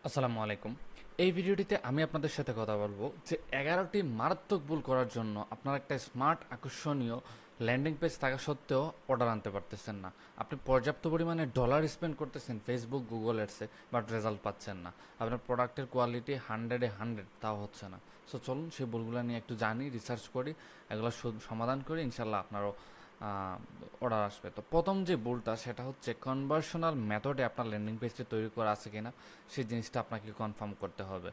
আসসালামু আলাইকুম। এই ভিডিওটিতে আমি আপনাদের সাথে কথা বলবো যে 11টি মারাত্মক ভুল করার জন্য আপনার একটা স্মার্ট আকর্ষণীয় ল্যান্ডিং পেজ থাকা সত্ত্বেও অর্ডার আনতে পারতেছেন না। আপনি পর্যাপ্ত পরিমাণে ডলার স্পেন্ড করতেছেন ফেসবুক গুগল অ্যাডসে, বাট রেজাল্ট পাচ্ছেন না। আপনার প্রোডাক্টের কোয়ালিটি 100-এ 100 তাও হচ্ছে না। সো চলুন সেই ভুলগুলো নিয়ে একটু জানি, রিসার্চ করি, এগুলো সমাধান করি, ইনশাল্লাহ আপনারও অর্ডার আসবে। তো প্রথম যে ভুলটা সেটা হচ্ছে কনভার্সনাল মেথডে আপনার ল্যান্ডিং পেজটি তৈরি করা আছে কিনা সেই জিনিসটা আপনাকে কনফার্ম করতে হবে।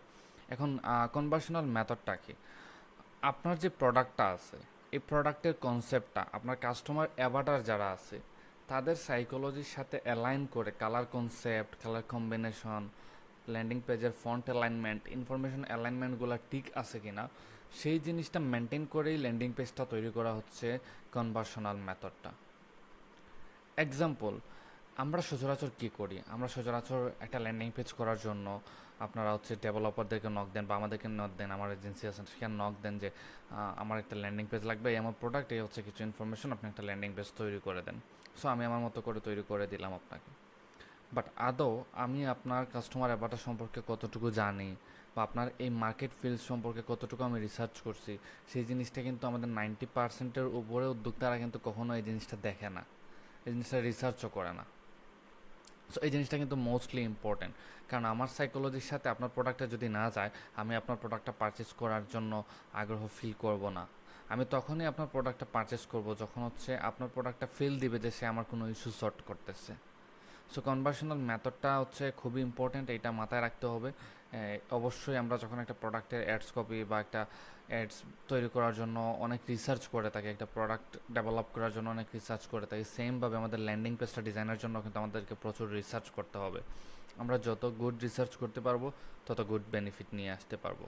এখন কনভার্সনাল মেথডটা কি? আপনার যে প্রোডাক্টটা আছে, এই প্রোডাক্টের কনসেপ্টটা আপনার কাস্টমার অ্যাভাটার যারা আছে তাদের সাইকোলজির সাথে অ্যালাইন করে colour concept, colour combination, landing পেজের ফন্ট অ্যালাইনমেন্ট, ইনফরমেশন অ্যালাইনমেন্টগুলো ঠিক আছে কিনা সেই জিনিসটা মেনটেন করেই ল্যান্ডিং পেজটা তৈরি করা হচ্ছে কনভার্সনাল মেথডটা। এক্সাম্পল, আমরা সচরাচর কী করি? আমরা সচরাচর একটা ল্যান্ডিং পেজ করার জন্য আপনারা হচ্ছে ডেভেলপারদেরকে নক দেন বা আমাদেরকে নক দেন, আমার এজেন্সি আছেন সেখানে নক দেন যে আমার একটা ল্যান্ডিং পেজ লাগবে, এই আমার প্রোডাক্ট, এই হচ্ছে কিছু ইনফরমেশন, আপনি একটা ল্যান্ডিং পেজ তৈরি করে দেন। সো আমি আমার মতো করে তৈরি করে দিলাম আপনাকে। বাট আদৌ আমি আপনার কাস্টমার অ্যাভাটার সম্পর্কে কতটুকু জানি বা আপনার এই মার্কেট ফিল্ড সম্পর্কে কতটুকু আমি রিসার্চ করছি, সেই জিনিসটা কিন্তু আমাদের 90%-এর উপরে উদ্যোক্তারা কিন্তু কখনো এই জিনিসটা দেখে না, এই জিনিসটা রিসার্চও করে না। সো এই জিনিসটা কিন্তু মোস্টলি ইম্পর্টেন্ট, কারণ আমার সাইকোলজির সাথে আপনার প্রোডাক্টটা যদি না যায়, আমি আপনার প্রোডাক্টটা পারচেস করার জন্য আগ্রহ ফিল করব না। আমি তখনই আপনার প্রোডাক্টটা পারচেস করব যখন হচ্ছে আপনার প্রোডাক্টটা ফিল দিবে যে সে আমার কোনো ইস্যু সর্ট করতেছে। সো কনভার্সনাল মেথডটা হচ্ছে খুবই ইম্পর্ট্যান্ট, এইটা মাথায় রাখতে হবে। অবশ্যই আমরা যখন একটা প্রোডাক্টের অ্যাডস কপি বা একটা অ্যাডস তৈরি করার জন্য অনেক রিসার্চ করে থাকি, একটা প্রোডাক্ট ডেভেলপ করার জন্য অনেক রিসার্চ করে থাকি, সেমভাবে আমাদের ল্যান্ডিং পেজটা ডিজাইনের জন্য কিন্তু আমাদেরকে প্রচুর রিসার্চ করতে হবে। আমরা যত গুড রিসার্চ করতে পারবো তত গুড বেনিফিট নিয়ে আসতে পারবো।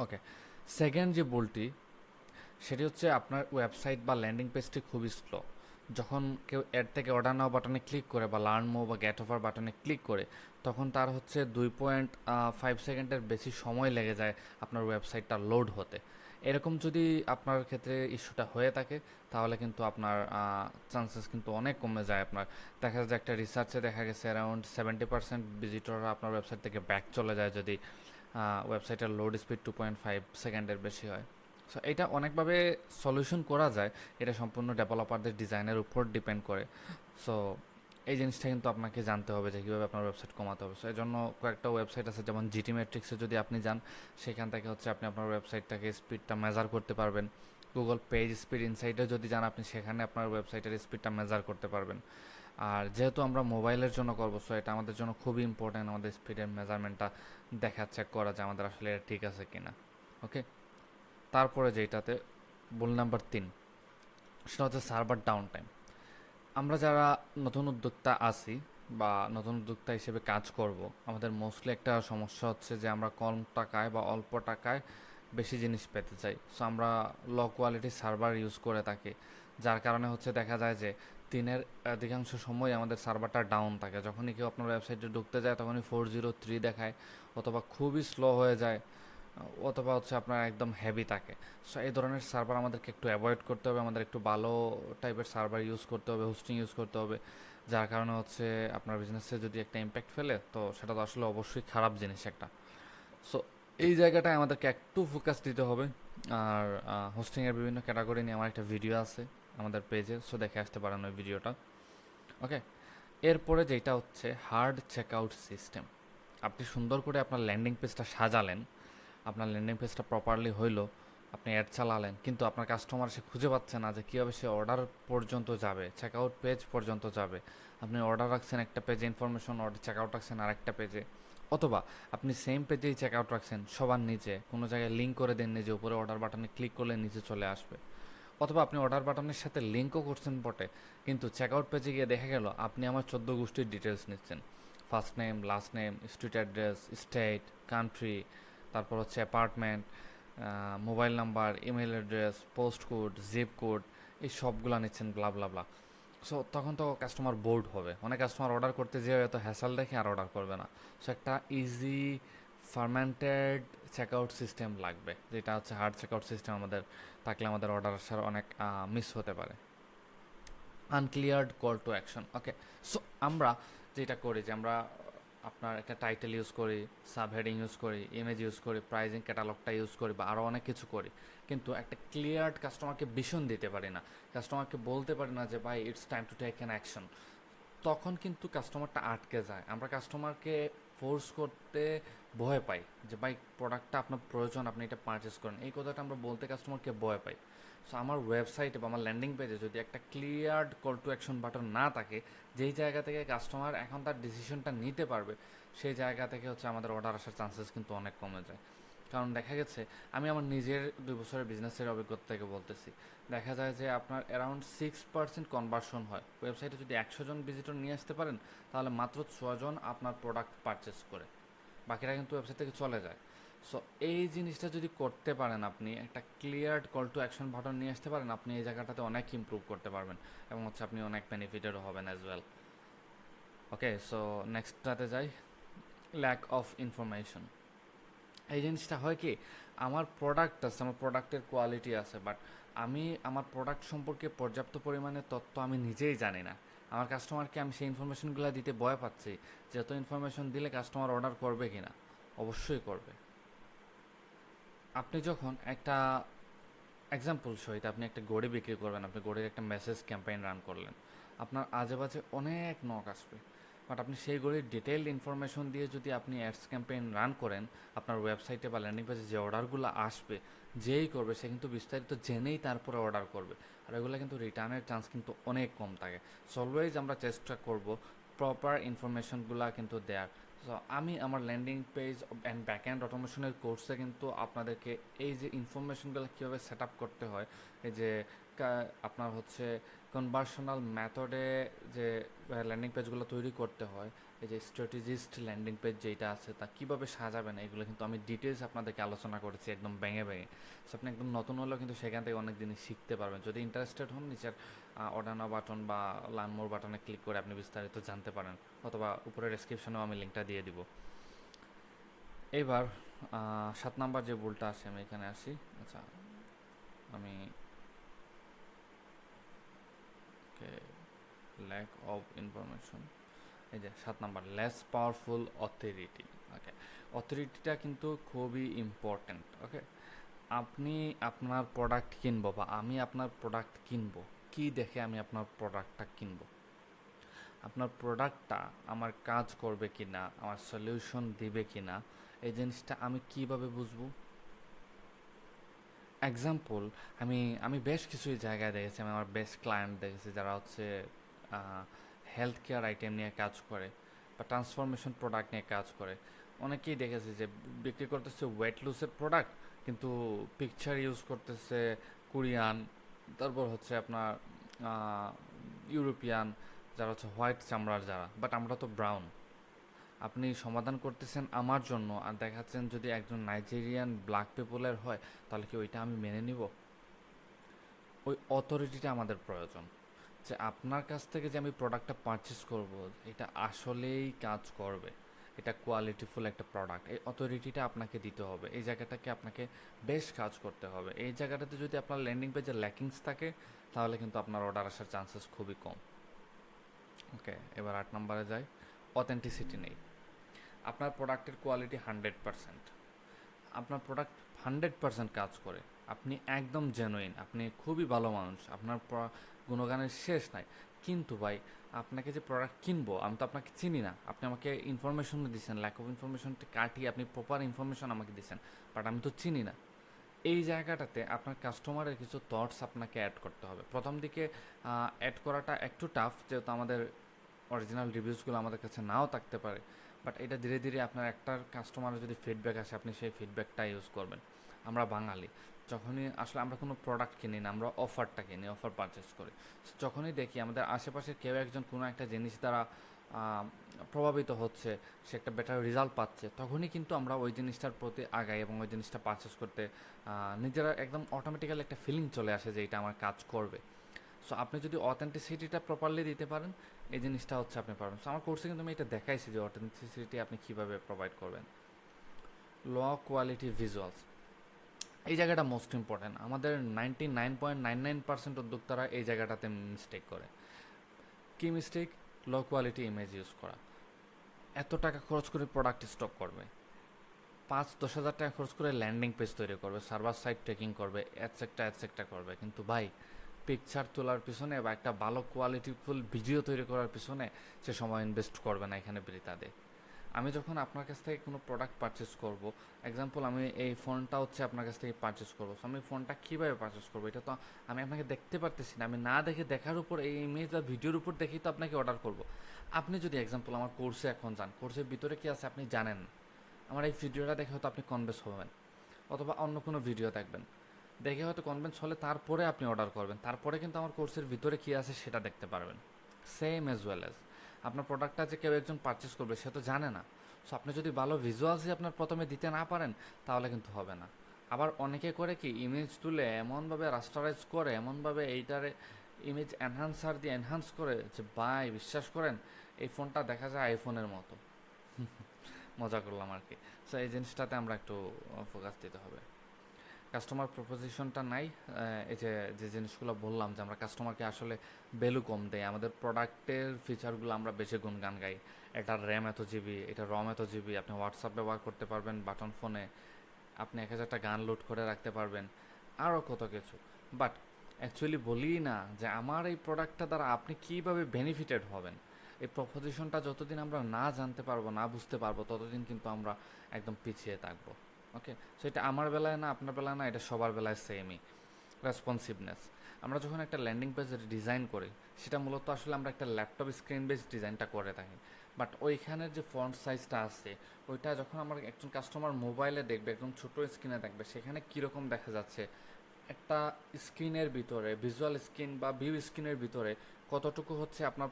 ওকে, সেকেন্ড যে ভুলটি সেটি হচ্ছে আপনার ওয়েবসাইট বা ল্যান্ডিং পেজটি খুবই স্লো। যখন কেউ অ্যাড থেকে অর্ডার নাও বাটনে ক্লিক করে বা লার্ন মো বা গেট অফার বাটনে ক্লিক করে, তখন তার হচ্ছে 2.5 সেকেন্ডের বেশি সময় লেগে যায় আপনার ওয়েবসাইটটা লোড হতে। এরকম যদি আপনার ক্ষেত্রে ইস্যুটা হয়ে থাকে তাহলে কিন্তু আপনার চান্সেস কিন্তু অনেক কমে যায়। আপনার দেখা যায় একটা রিসার্চে দেখা গেছে অ্যারাউন্ড 70% ভিজিটররা আপনার ওয়েবসাইট থেকে ব্যাক চলে যায় যদি ওয়েবসাইটের লোড স্পিড 2.5 সেকেন্ডের বেশি হয়। সো এটা অনেকভাবে সলিউশন করা যায়, এটা সম্পূর্ণ ডেভেলপারদের ডিজাইনের উপর ডিপেন্ড করে। সো এই জিনিসটা কিন্তু আপনাকে জানতে হবে যে কীভাবে আপনার ওয়েবসাইট কমাতে হবে। সো এই জন্য কয়েকটা ওয়েবসাইট আছে, যেমন জিটি ম্যাট্রিক্সে যদি আপনি যান, সেখান থেকে হচ্ছে আপনি আপনার ওয়েবসাইটটাকে স্পিডটা মেজার করতে পারবেন। গুগল পেজ স্পিড ইনসাইটে যদি যান আপনি, সেখানে আপনার ওয়েবসাইটের স্পিডটা মেজার করতে পারবেন। আর যেহেতু আমরা মোবাইলের জন্য করবো, সো এটা আমাদের জন্য খুবই ইম্পর্ট্যান্ট, আমাদের স্পিডের মেজারমেন্টটা দেখা চেক করা যে আমাদের আসলে এটা ঠিক আছে কিনা। ওকে, তারপরে যেটাতে ভুল নাম্বার 3, সেটা হচ্ছে সার্ভার ডাউন টাইম। আমরা যারা নতুন উদ্যোক্তা আছি বা নতুন উদ্যোক্তা হিসেবে কাজ করব, আমাদের মোস্টলি একটা সমস্যা হচ্ছে যে আমরা কম টাকায় বা অল্প টাকায় বেশি জিনিস পেতে চাই। সো আমরা লো কোয়ালিটি সার্ভার ইউজ করে থাকি, যার কারণে হচ্ছে দেখা যায় যে দিনের অধিকাংশ সময় আমাদের সার্ভারটা ডাউন থাকে। যখনই কেউ আপনার ওয়েবসাইটে ঢুকতে যায় তখনই 403 দেখায়, অথবা খুবই স্লো হয়ে যায়, অথবা হচ্ছে আপনার একদম হেভি থাকে। সো এই ধরনের সার্ভার আমাদেরকে একটু অ্যাভয়েড করতে হবে, আমাদের একটু ভালো টাইপের সার্ভার ইউজ করতে হবে, হোস্টিং ইউজ করতে হবে, যার কারণে হচ্ছে আপনার বিজনেসে যদি একটা ইম্প্যাক্ট ফেলে তো সেটা তো আসলে অবশ্যই খারাপ জিনিস একটা। সো এই জায়গাটায় আমাদেরকে একটু ফোকাস দিতে হবে। আর হোস্টিংয়ের বিভিন্ন ক্যাটাগরি নিয়ে আমার একটা ভিডিও আছে আমাদের পেজে, সো দেখে আসতে পারেন ওই ভিডিওটা। ওকে, এরপরে যেটা হচ্ছে হার্ড চেকআউট সিস্টেম। আপনি সুন্দর করে আপনার ল্যান্ডিং পেজটা সাজালেন, আপনার ল্যান্ডিং পেজটা প্রপারলি হইলো, আপনি অ্যাড চালালেন, কিন্তু আপনার কাস্টমার সে খুঁজে পাচ্ছে না যে কীভাবে সে অর্ডার পর্যন্ত যাবে, চেকআউট পেজ পর্যন্ত যাবে। আপনি অর্ডার রাখছেন একটা পেজে ইনফরমেশন, অর্ডার চেকআউট রাখছেন আরেকটা পেজে, অথবা আপনি সেম পেজেই চেকআউট রাখছেন সবার নিচে, কোনো জায়গায় লিঙ্ক করে দেন যে উপরে অর্ডার বাটনে ক্লিক করলে নিচে চলে আসবে, অথবা আপনি অর্ডার বাটনের সাথে লিঙ্কও করছেন বটে, কিন্তু চেকআউট পেজে গিয়ে দেখা গেল আপনি আমার 14 গোষ্ঠীর ডিটেলস নিচ্ছেন, first name, last name, street address, state, country, তারপর হচ্ছে apartment, mobile number, email address, post code, zip code, এই সবগুলো নিচ্ছেন, ব্লা ব্লা ব্লা। সো তখন তো কাস্টমার বোর্ড হবে, অনেক কাস্টমার অর্ডার করতে যেয়ে এত হ্যাসাল দেখে আর অর্ডার করবে না। সো একটা ইজি ফার্মেন্টেড চেকআউট সিস্টেম লাগবে, যেটা হচ্ছে হার্ড চেকআউট সিস্টেম আমাদের থাকলে আমাদের অর্ডার আসার অনেক মিস হতে পারে। Uncleared call to action. Okay, so আমরা যেটা করি যে আমরা আপনার একটা টাইটেল ইউজ করি, সাবহেডিং ইউজ করি, ইমেজ ইউজ করি, প্রাইজিং ক্যাটালগটা ইউজ করি বা আরও অনেক কিছু করি, কিন্তু একটা ক্লিয়ার কাস্টমারকে ভিশন দিতে পারি না, কাস্টমারকে বলতে পারি না যে ভাই it's time to take an action, তখন কিন্তু কাস্টমারটা আটকে যায়। আমরা কাস্টমারকে ফোর্স করতে ভয় পাই যে ভাই প্রোডাক্টটা আপনার প্রয়োজন, আপনি এটা পারচেস করেন, এই কথাটা আমরা বলতে কাস্টমারকে ভয় পাই। সো আমার ওয়েবসাইটে বা আমার ল্যান্ডিং পেজে যদি একটা clear call to action button না থাকে, যেই জায়গা থেকে কাস্টমার এখন তার ডিসিশনটা নিতে পারবে, সেই জায়গা থেকে হচ্ছে আমাদের অর্ডার আসার চান্সেস কিন্তু অনেক কমে যায়। কারণ দেখা গেছে, আমি আমার নিজের 2 বছরের বিজনেসের অভিজ্ঞতা থেকে বলতেছি, দেখা যায় যে আপনার অ্যারাউন্ড 6% কনভার্সন হয়। ওয়েবসাইটে যদি 100 জন ভিজিটর নিয়ে আসতে পারেন, তাহলে মাত্র 6 জন আপনার প্রোডাক্ট পারচেস করে, বাকিরা কিন্তু ওয়েবসাইট থেকে চলে যায়। সো এই জিনিসটা যদি করতে পারেন, আপনি একটা clear call to action button নিয়ে আসতে পারেন, আপনি এই জায়গাটাতে অনেক ইমপ্রুভ করতে পারবেন এবং হচ্ছে আপনি অনেক বেনিফিটেরও হবেন অ্যাজ ওয়েল। ওকে, সো নেক্সটটাতে যাই, ল্যাক অফ ইনফরমেশন। এই জিনিসটা হয় কি, আমার প্রোডাক্ট আছে, আমার প্রোডাক্টের কোয়ালিটি আছে, বাট আমি আমার প্রোডাক্ট সম্পর্কে পর্যাপ্ত পরিমাণে তথ্য আমি নিজেই জানি না। আমার কাস্টমারকে আমি সেই ইনফরমেশনগুলো দিতে ভয় পাচ্ছি, যে এত ইনফরমেশন দিলে কাস্টমার অর্ডার করবে কি না। অবশ্যই করবে। আপনি যখন একটা এক্সাম্পল সহিত আপনি একটা গড়ি বিক্রি করবেন, আপনি গড়ির একটা মেসেজ ক্যাম্পেইন রান করলেন, আপনার আজে বাজে অনেক নক আসবে, বাট আপনি সেই গড়ির ডিটেইলড ইনফরমেশন দিয়ে যদি আপনি অ্যাডস ক্যাম্পেইন রান করেন, আপনার ওয়েবসাইটে বা ল্যান্ডিং পেজে যে অর্ডারগুলো আসবে, যেই করবে সে কিন্তু বিস্তারিত জেনেই তারপরে অর্ডার করবে, আর এগুলো কিন্তু রিটার্নের চান্স কিন্তু অনেক কম থাকে। সো অলওয়েজ আমরা চেষ্টা করব প্রপার ইনফরমেশনগুলো কিন্তু দেওয়ার। সো আমি আমার landing page and back and অটোমেশনের কোর্সে কিন্তু আপনাদেরকে এই যে ইনফরমেশনগুলো কীভাবে সেট আপ করতে হয়, এই যে আপনার হচ্ছে কনভার্সনাল মেথডে যে ল্যান্ডিং পেজগুলো তৈরি করতে হয়, এই যে স্ট্র্যাটেজিস্ট ল্যান্ডিং পেজ যেটা আছে তা কীভাবে সাজাবেন, এগুলো কিন্তু আমি ডিটেলস আপনাদেরকে আলোচনা করেছি একদম ভেঙে ভেঙে। সো আপনি একদম নতুন হলেও কিন্তু সেখান থেকে অনেক জিনিস শিখতে পারবেন। যদি ইন্টারেস্টেড হন, নিচের অর্ডার নাও বাটন বা লার্ন মোর বাটনে ক্লিক করে আপনি বিস্তারিত জানতে পারেন, অথবা উপরে ডেসক্রিপশনেও আমি লিঙ্কটা দিয়ে দিব। এবার 7 নাম্বার যে ভুলটা আসে, আমি এখানে আসি। আচ্ছা, আমি ল্যাক অফ ইনফরমেশন, এই যে 7 নাম্বার, লেস পাওয়ারফুল অথরিটি। ওকে, অথরিটিটা কিন্তু খুবই ইম্পর্ট্যান্ট। ওকে, আপনি আপনার প্রোডাক্ট কিনবো বা আমি আপনার প্রোডাক্ট কিনবো, কি দেখে আমি আপনার প্রোডাক্টটা কিনবো? আপনার প্রোডাক্টটা আমার কাজ করবে কি না, আমার সলিউশন দিবে কি না, এই জিনিসটা আমি কিভাবে বুঝবো? এক্সাম্পল, আমি আমি বেশ কিছু জায়গায় দেখেছি, আমি আমার বেস্ট ক্লায়েন্ট দেখেছি যারা হচ্ছে হেলথ কেয়ার আইটেম নিয়ে কাজ করে বা ট্রান্সফরমেশন প্রোডাক্ট নিয়ে কাজ করে। অনেকেই দেখেছি যে বিক্রি করতেছে ওয়েট লুসের প্রোডাক্ট, কিন্তু পিকচার ইউজ করতেছে কোরিয়ান, তারপর হচ্ছে আপনার ইউরোপিয়ান, যারা হচ্ছে হোয়াইট চামড়ার যারা, বাট আমরা তো ব্রাউন। আপনি সমাধান করতেছেন আমার জন্য, আর দেখাচ্ছেন যদি একজন নাইজেরিয়ান ব্ল্যাক পিপলের হয়, তাহলে কি ওইটা আমি মেনে নিব? ওই অথরিটিটা আমাদের প্রয়োজন, যে আপনার কাছ থেকে যে আমি প্রোডাক্টটা পারচেস করব, এটা আসলেই কাজ করবে, এটা কোয়ালিটিফুল একটা প্রোডাক্ট, এই অথরিটিটা আপনাকে দিতে হবে। এই জায়গাটাকে আপনাকে বেশ কাজ করতে হবে। এই জায়গাটাতে যদি আপনার ল্যান্ডিং পেজে ল্যাকিংস থাকে, তাহলে কিন্তু আপনার অর্ডার আসার চান্সেস খুবই কম। ওকে, এবার 8 নাম্বারে যাই, অথেন্টিসিটি নেই। আপনার প্রোডাক্টের কোয়ালিটি 100%, আপনার প্রোডাক্ট 100% কাজ করে, আপনি একদম জেনুইন, আপনি খুবই ভালো মানুষ, আপনার গুণগানের শেষ নাই, কিন্তু ভাই আপনাকে যে প্রোডাক্ট কিনবো, আমি তো আপনাকে চিনি না, আপনি আমাকে ইনফরমেশন দিচ্ছেন, ল্যাক অফ ইনফরমেশনটা কাটিয়ে আপনি প্রপার ইনফরমেশন আমাকে দিচ্ছেন, বাট আমি তো চিনি না। এই জায়গাটাতে আপনার কাস্টমারের কিছু থটস আপনাকে অ্যাড করতে হবে। প্রথম দিকে অ্যাড করাটা একটু টাফ, যেহেতু আমাদের অরিজিনাল রিভিউসগুলো আমাদের কাছে নাও থাকতে পারে, বাট এটা ধীরে ধীরে আপনার একটার কাস্টমারের যদি ফিডব্যাক আসে, আপনি সেই ফিডব্যাকটা ইউজ করবেন। আমরা বাঙালি, যখনই আসলে আমরা কোনো প্রোডাক্ট কিনি না, আমরা অফারটা কিনি, অফার পারচেস করি। যখনই দেখি আমাদের আশেপাশে কেউ একজন কোনো একটা জিনিস দ্বারা প্রভাবিত হচ্ছে, সে একটা বেটার রেজাল্ট পাচ্ছে, তখনই কিন্তু আমরা ওই জিনিসটার প্রতি আগাই এবং ওই জিনিসটা পারচেস করতে নিজেরা একদম অটোমেটিক্যালি একটা ফিলিং চলে আসে যে এটা আমার কাজ করবে। সো আপনি যদি অথেন্টিসিটিটা প্রপারলি দিতে পারেন, এই জিনিসটা হচ্ছে আপনি পারবেন। সো আমার কোর্সে কিন্তু আমি এটা দেখাইছি যে অথেন্টিসিটি আপনি কীভাবে প্রোভাইড করবেন। লো কোয়ালিটি ভিজুয়ালস, এই জায়গাটা মোস্ট ইম্পর্ট্যান্ট। আমাদের 99.99% উদ্যোক্তারা এই জায়গাটাতে মিস্টেক করে। কি mistake? Low quality image use করা। এত টাকা খরচ করে প্রোডাক্ট স্টক করবে, 5-10 হাজার টাকা খরচ করে ল্যান্ডিং পেজ তৈরি করবে, সার্ভার সাইট ট্রেকিং করবে, অ্যাডসেক্টা করবে, কিন্তু ভাই পিকচার তোলার পিছনে বা একটা ভালো কোয়ালিটিফুল ভিডিও তৈরি করার পিছনে সে সময় ইনভেস্ট করবে না এখানে বৃথাতে। আমি যখন আপনার কাছ থেকে কোনো প্রোডাক্ট পারচেস করব, এক্সাম্পল আমি এই ফোনটা হচ্ছে আপনার কাছ থেকে পারচেস করবো, আমি ফোনটা কীভাবে পারচেস করবো এটা তো আমি আপনাকে দেখতে পারতেছি না, আমি না দেখে দেখার উপর এই ইমেজ বা ভিডিওর উপর দেখেই তো আপনাকে অর্ডার করব। আপনি যদি এক্সাম্পল আমার কোর্সে এখন যান, কোর্সের ভিতরে কী আছে আপনি জানেন না, আমার এই ভিডিওটা দেখে হয়তো আপনি কনভিন্স হবেন, অথবা অন্য কোনো ভিডিও দেখবেন, দেখে হয়তো কনভিন্স হলে তারপরে আপনি অর্ডার করবেন, তারপরে কিন্তু আমার কোর্সের ভিতরে কী আছে সেটা দেখতে পারবেন। সেম অ্যাজ ওয়েল অ্যাজ আপনার প্রোডাক্টটা যে কেউ একজন পারচেস করবে সে তো জানে না, সো আপনি যদি ভালো ভিজুয়ালসই আপনার প্রথমে দিতে না পারেন তাহলে কিন্তু হবে না। আবার অনেকে করে কি ইমেজ তুলে এমনভাবে রাস্টারাইজ করে, এমনভাবে এইটারে ইমেজ এনহান্সার দিয়ে এনহান্স করে যে ভাই বিশ্বাস করেন এই ফোনটা দেখা যায় আইফোনের মতো। মজা করলাম আর কি। সো এই জিনিসটাতে আমরা একটু ফোকাস দিতে হবে। কাস্টমার প্রপোজিশনটা নাই, এই যে যে জিনিসগুলো বললাম যে আমরা কাস্টমারকে আসলে ভ্যালু কম দেয়, আমাদের প্রোডাক্টের ফিচারগুলো আমরা বেশি গুণগান গাই, এটার র্যাম এত জিবি, এটা রম এত জিবি, আপনি হোয়াটসঅ্যাপ ব্যবহার করতে পারবেন বাটন ফোনে, আপনি 1000টা গান লোড করে রাখতে পারবেন, আরও কত কিছু। বাট অ্যাকচুয়ালি বলি না যে আমার এই প্রোডাক্টটা দ্বারা আপনি কীভাবে বেনিফিটেড হবেন, এই প্রপোজিশনটা যতদিন আমরা না জানতে পারবো, না বুঝতে পারবো, ততদিন কিন্তু আমরা একদম পিছিয়ে থাকবো। ওকে, সো এটা আমার বেলায় না, আপনার বেলায় না, এটা সবার বেলায় সেমই। রেসপন্সিভনেস, আমরা যখন একটা ল্যান্ডিং পেজ ডিজাইন করি সেটা মূলত আসলে আমরা একটা ল্যাপটপ স্ক্রিন বেস ডিজাইনটা করে থাকি, বাট ওইখানের যে ফন্ট সাইজটা আছে ওইটা যখন আমার একজন কাস্টমার মোবাইলে দেখবে, একদম ছোটো স্ক্রিনে দেখবে, সেখানে কীরকম দেখা যাচ্ছে, একটা স্ক্রিনের ভিতরে ভিজুয়াল স্ক্রিন বা ভিউ স্ক্রিনের ভিতরে কতটুকু হচ্ছে আপনার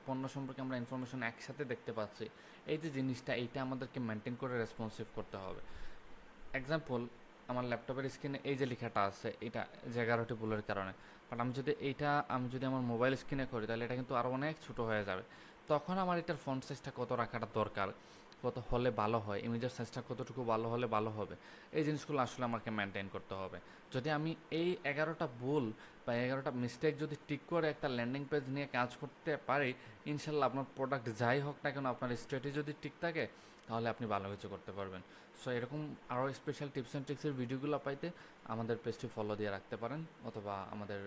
পণ্য সম্পর্কে আমরা ইনফরমেশন একসাথে দেখতে পাচ্ছি, এই যে জিনিসটা এইটা আমাদেরকে মেনটেন করে রেসপন্সিভ করতে হবে। এক্সাম্পল, আমার ল্যাপটপের স্ক্রিনে এই যে লেখাটা আছে এটা যে 11টি ভুলের কারণে, বাট আমি যদি আমার মোবাইল স্ক্রিনে করি তাহলে এটা কিন্তু আরও অনেক ছোটো হয়ে যাবে। তখন আমার এটার ফন্ট সাইজটা কত রাখাটা দরকার, কত হলে ভালো হয়, ইমেজের সাইজটা কতটুকু ভালো হলে ভালো হবে, এই জিনিসগুলো আসলে আমাকে মেনটেন করতে হবে। যদি আমি এই 11টা ভুল বা 11টা মিস্টেক যদি ঠিক করে একটা ল্যান্ডিং পেজ নিয়ে কাজ করতে পারি, ইনশাল্লাহ আপনার প্রোডাক্ট যাই হোক না কেন, আপনার স্ট্র্যাটেজি যদি ঠিক থাকে তাহলে আপনি ভালো কিছু করতে পারবেন। সো এরকম আরও স্পেশাল টিপস অ্যান্ড ট্রিক্সের ভিডিওগুলো পাইতে আমাদের পেজটি ফলো দিয়ে রাখতে পারেন, অথবা আমাদের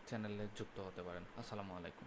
চ্যানেলে যুক্ত হতে পারেন। আসসালামু আলাইকুম।